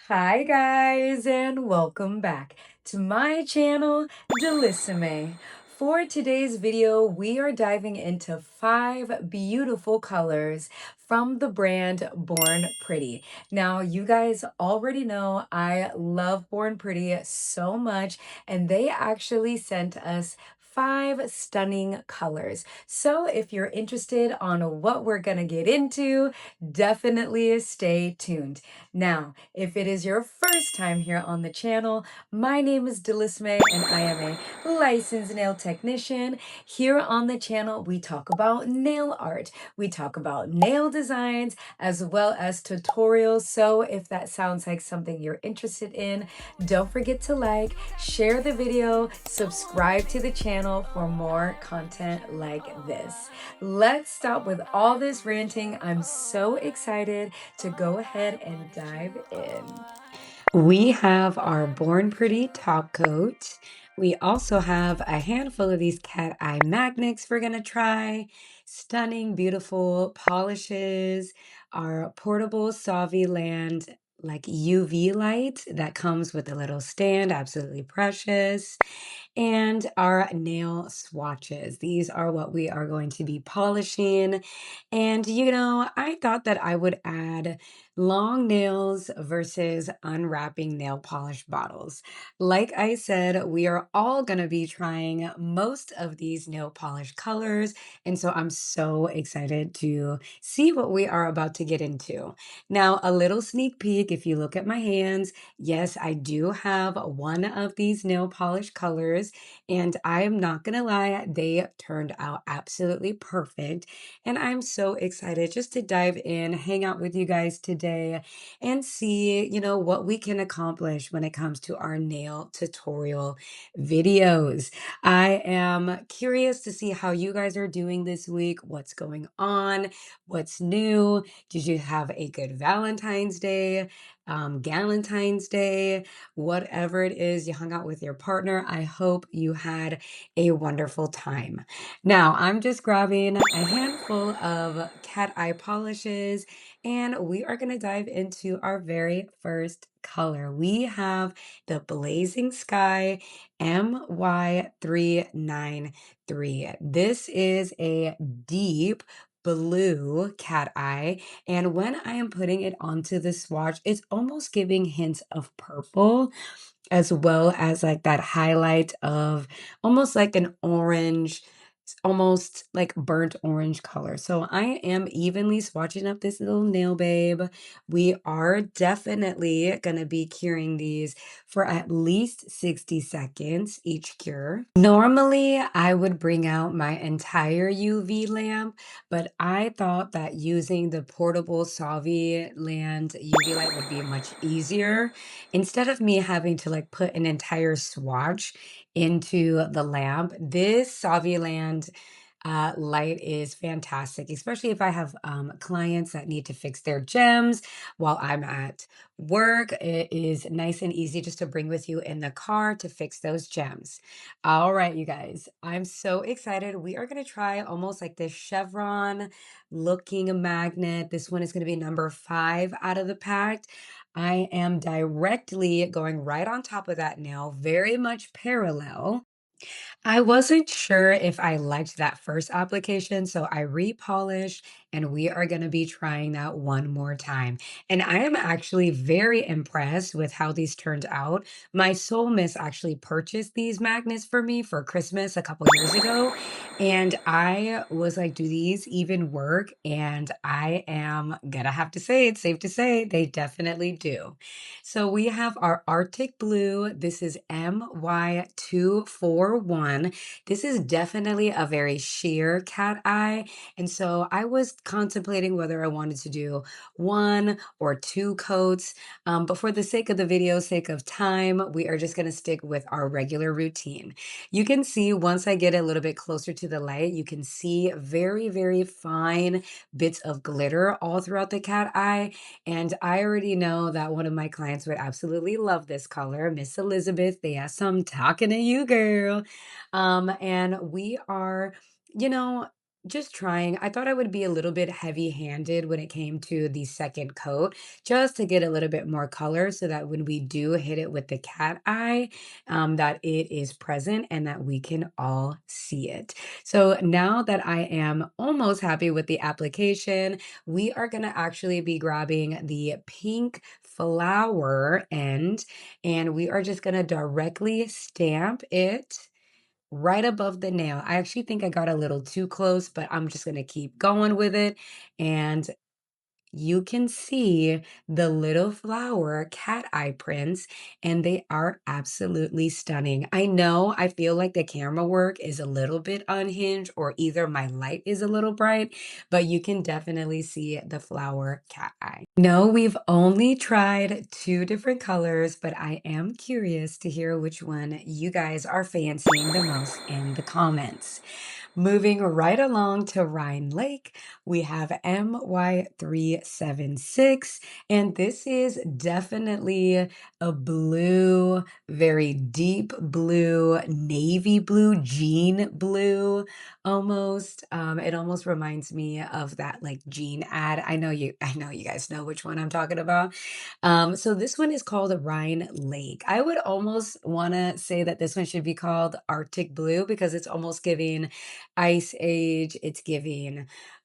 Hi guys and welcome back to my channel, Delissime. For today's video, we are diving into 5 beautiful colors from the brand Born Pretty. Now, you guys already know I love Born Pretty so much, and they actually sent us 5 stunning colors. So if you're interested on what we're gonna get into, definitely stay tuned. Now, if it is your first time here on the channel, my name is Delisme and I am a licensed nail technician. Here on the channel, we talk about nail art, we talk about nail designs, as well as tutorials. So if that sounds like something you're interested in, don't forget to like, share the video, subscribe to the channel for more content like this. Let's stop with all this ranting. I'm so excited to go ahead and dive in. We have our Born Pretty top coat. We also have a handful of these cat eye magnets we're gonna try. Stunning, beautiful polishes. Our portable Saviland like UV light that comes with a little stand, absolutely precious. And our nail swatches. These are what we are going to be polishing. And I thought that I would add long nails versus unwrapping nail polish bottles. Like I said, we are all going to be trying most of these nail polish colors. And so I'm so excited to see what we are about to get into. Now, a little sneak peek, if you look at my hands, yes, I do have one of these nail polish colors. And I am not going to lie, they turned out absolutely perfect. And I'm so excited just to dive in, hang out with you guys today, and see, what we can accomplish when it comes to our nail tutorial videos. I am curious to see how you guys are doing this week, what's going on, what's new. Did you have a good Valentine's Day, Galentine's Day, whatever it is, you hung out with your partner? I hope you had a wonderful time. Now, I'm just grabbing a handful of cat eye polishes, and we are going to dive into our very first color. We have the Blazing Sky MY393. This is a deep blue cat eye, and when I am putting it onto the swatch, it's almost giving hints of purple, as well as like that highlight of almost like an orange, almost like burnt orange color. So I am evenly swatching up this little nail babe. We are definitely going to be curing these for at least 60 seconds each cure. Normally, I would bring out my entire UV lamp, but I thought that using the portable Saviland UV light would be much easier. Instead of me having to like put an entire swatch into the lamp, this Saviland light is fantastic, especially if I have clients that need to fix their gems while I'm at work. It is nice and easy just to bring with you in the car to fix those gems. All right, you guys, I'm so excited. We are going to try almost like this chevron looking magnet. This one is going to be number 5 out of the pack. I am directly going right on top of that nail, very much parallel. I wasn't sure if I liked that first application, so I repolished, and we are going to be trying that one more time. And I am actually very impressed with how these turned out. My soul miss actually purchased these magnets for me for Christmas a couple years ago, and I was like, do these even work? And I am gonna have to say, it's safe to say they definitely do. So we have our Arctic Blue. This is MY241. This is definitely a very sheer cat eye. And so I was contemplating whether I wanted to do 1 or 2 coats. But for the sake of the video, sake of time, we are just going to stick with our regular routine. You can see once I get a little bit closer to the light, you can see very, very fine bits of glitter all throughout the cat eye. And I already know that one of my clients would absolutely love this color, Miss Elizabeth. Yes, I'm talking to you, girl. And we are, you know, just trying. I thought I would be a little bit heavy-handed when it came to the second coat, just to get a little bit more color so that when we do hit it with the cat eye, that it is present and that we can all see it. So now that I am almost happy with the application, we are gonna actually be grabbing the pink flower end, and we are just gonna directly stamp it right above the nail. I actually think I got a little too close, but I'm just gonna keep going with it. And you can see the little flower cat eye prints, and they are absolutely stunning. I know I feel like the camera work is a little bit unhinged, or either my light is a little bright, but you can definitely see the flower cat eye. No, we've only tried two different colors, but I am curious to hear which one you guys are fancying the most in the comments. Moving right along to Rhine Lake, we have MY376, and this is definitely a blue, very deep blue, navy blue, jean blue almost. It almost reminds me of that like jean ad. I know you guys know which one I'm talking about. So this one is called Rhine Lake. I would almost want to say that this one should be called Arctic Blue because it's almost giving Ice Age,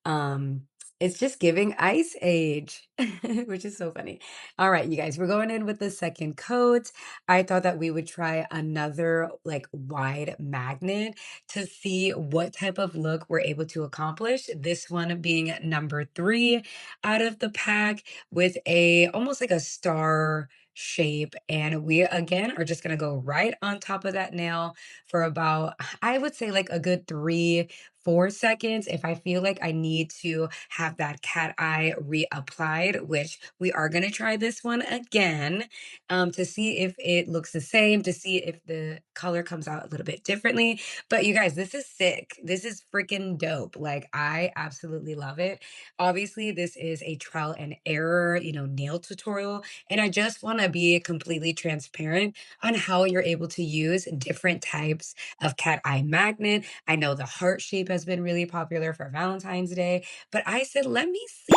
um, it's just giving Ice Age, which is so funny. All right, you guys, we're going in with the second coat. I thought that we would try another like wide magnet to see what type of look we're able to accomplish. This one being number 3 out of the pack with a almost like a star shape. And we again are just gonna go right on top of that nail for about, I would say like a good 3, 4 seconds. If I feel like I need to have that cat eye reapplied, which we are going to try this one again, to see if it looks the same, to see if the color comes out a little bit differently. But you guys, this is sick. This is freaking dope. Like, I absolutely love it. Obviously, this is a trial and error, nail tutorial. And I just want to be completely transparent on how you're able to use different types of cat eye magnet. I know the heart shape has been really popular for Valentine's Day, but I said, let me see.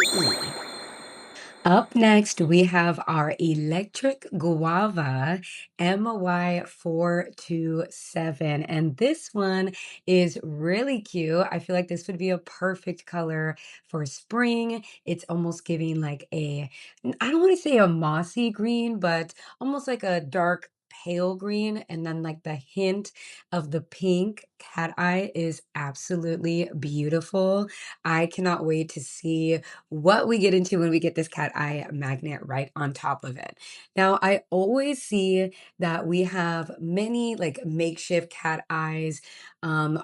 Up next, we have our electric guava MY427. And this one is really cute. I feel like this would be a perfect color for spring. It's almost giving like I don't want to say a mossy green, but almost like a dark pale green. And then like the hint of the pink cat eye is absolutely beautiful. I cannot wait to see what we get into when we get this cat eye magnet right on top of it. Now, I always see that we have many like makeshift cat eyes,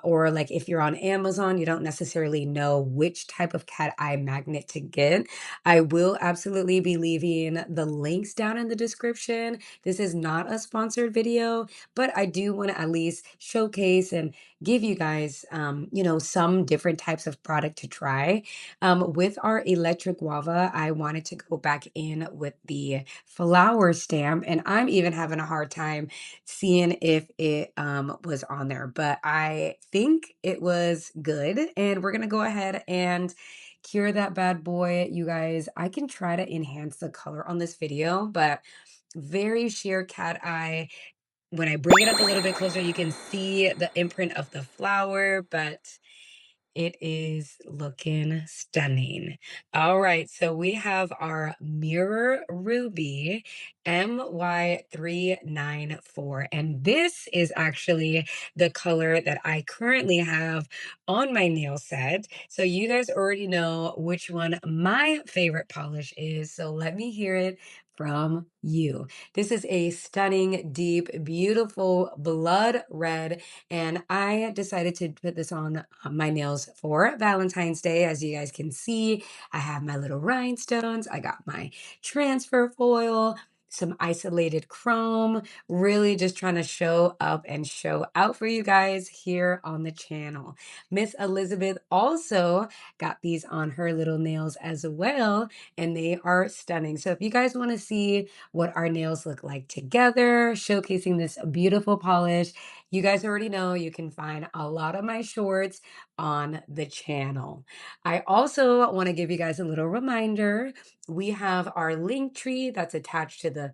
or like if you're on Amazon, you don't necessarily know which type of cat eye magnet to get. I will absolutely be leaving the links down in the description. This is not a sponsored video, but I do want to at least showcase and give you guys, some different types of product to try. With our electric guava, I wanted to go back in with the flower stamp, and I'm even having a hard time seeing if it was on there, but I think it was good. And we're gonna go ahead and cure that bad boy, you guys. I can try to enhance the color on this video, but very sheer cat eye. When I bring it up a little bit closer, you can see the imprint of the flower, but it is looking stunning. All right, so we have our Mirror Ruby MY394, and this is actually the color that I currently have on my nail set. So you guys already know which one my favorite polish is, so let me hear it from you. This is a stunning, deep, beautiful blood red, and I decided to put this on my nails for Valentine's Day. As you guys can see, I have my little rhinestones. I got my transfer foil, some isolated chrome, really just trying to show up and show out for you guys here on the channel. Miss Elizabeth also got these on her little nails as well, and they are stunning. So if you guys want to see what our nails look like together, showcasing this beautiful polish, You guys already know you can find a lot of my shorts on the channel. I also want to give you guys a little reminder. We have our link tree that's attached to the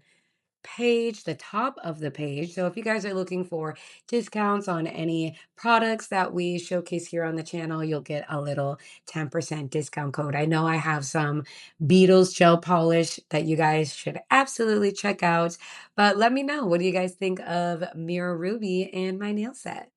page, the top of the page. So if you guys are looking for discounts on any products that we showcase here on the channel, you'll get a little 10% discount code. I know I have some Beatles gel polish that you guys should absolutely check out, but let me know, what do you guys think of Mirror Ruby and my nail set?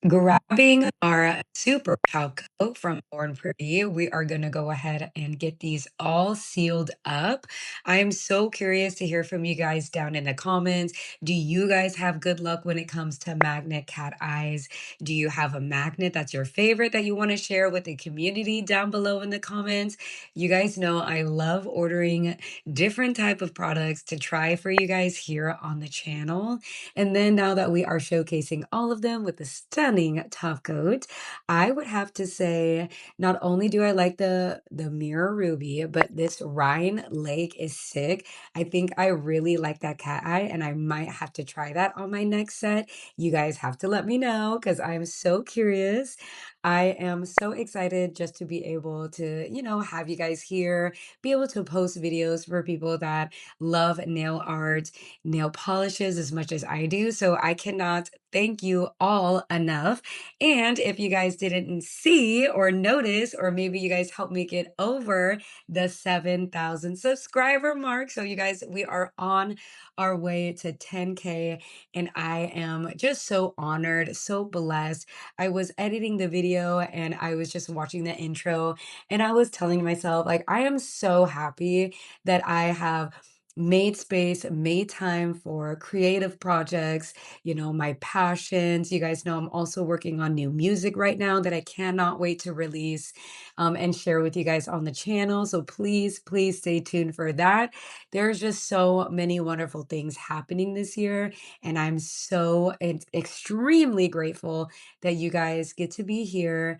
Grabbing our super top coat from Born Pretty, we are gonna go ahead and get these all sealed up. I am so curious to hear from you guys down in the comments. Do you guys have good luck when it comes to magnet cat eyes? Do you have a magnet that's your favorite that you want to share with the community down below in the comments? You guys know I love ordering different type of products to try for you guys here on the channel. And then now that we are showcasing all of them with the stunning top coat, I would have to say not only do I like the Mirror Ruby, but this Rhine Lake is sick. I think I really like that cat eye, and I might have to try that on my next set. You guys have to let me know because I'm so curious. I am so excited just to be able to, have you guys here, be able to post videos for people that love nail art, nail polishes as much as I do. So I cannot thank you all enough. And if you guys didn't see or notice, or maybe you guys helped me get over the 7,000 subscriber mark. So you guys, we are on our way to 10K, and I am just so honored, so blessed. I was editing the video and I was just watching the intro, and I was telling myself, like, I am so happy that I have made space, made time for creative projects, my passions. You guys know I'm also working on new music right now that I cannot wait to release and share with you guys on the channel. So please, please stay tuned for that. There's just so many wonderful things happening this year, and I'm so extremely grateful that you guys get to be here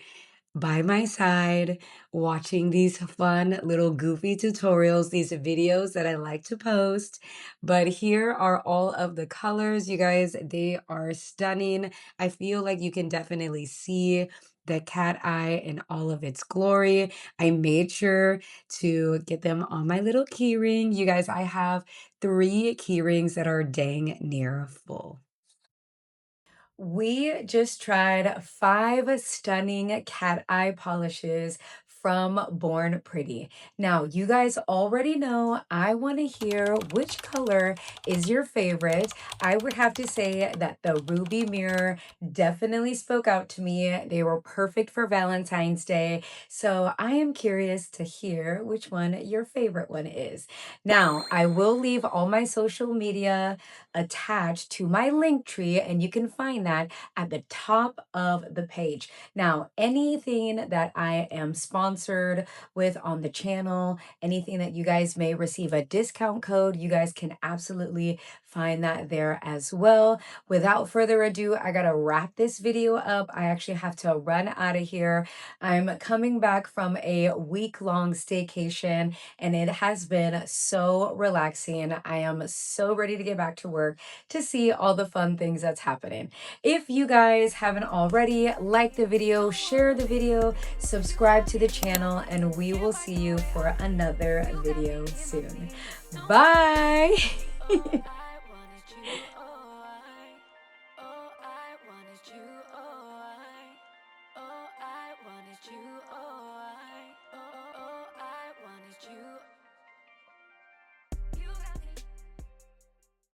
by my side, watching these fun little goofy tutorials, these videos that I like to post. But here are all of the colors, you guys. They are stunning. I feel like you can definitely see the cat eye in all of its glory. I made sure to get them on my little key ring. You guys, I have 3 key rings that are dang near full. We just tried 5 stunning cat eye polishes from Born Pretty. Now, you guys already know I want to hear which color is your favorite. I would have to say that the Ruby Mirror definitely spoke out to me. They were perfect for Valentine's Day. So I am curious to hear which one your favorite one is. Now, I will leave all my social media attached to my link tree, and you can find that at the top of the page. Now, anything that I am sponsored with on the channel, anything that you guys may receive a discount code, you guys can absolutely find that there as well. Without further ado, I gotta wrap this video up. I actually have to run out of here. I'm coming back from a week-long staycation, and it has been so relaxing. I am so ready to get back to work to see all the fun things that's happening. If you guys haven't already, like the video, share the video, subscribe to the channel, and we will see you for another video soon. Bye!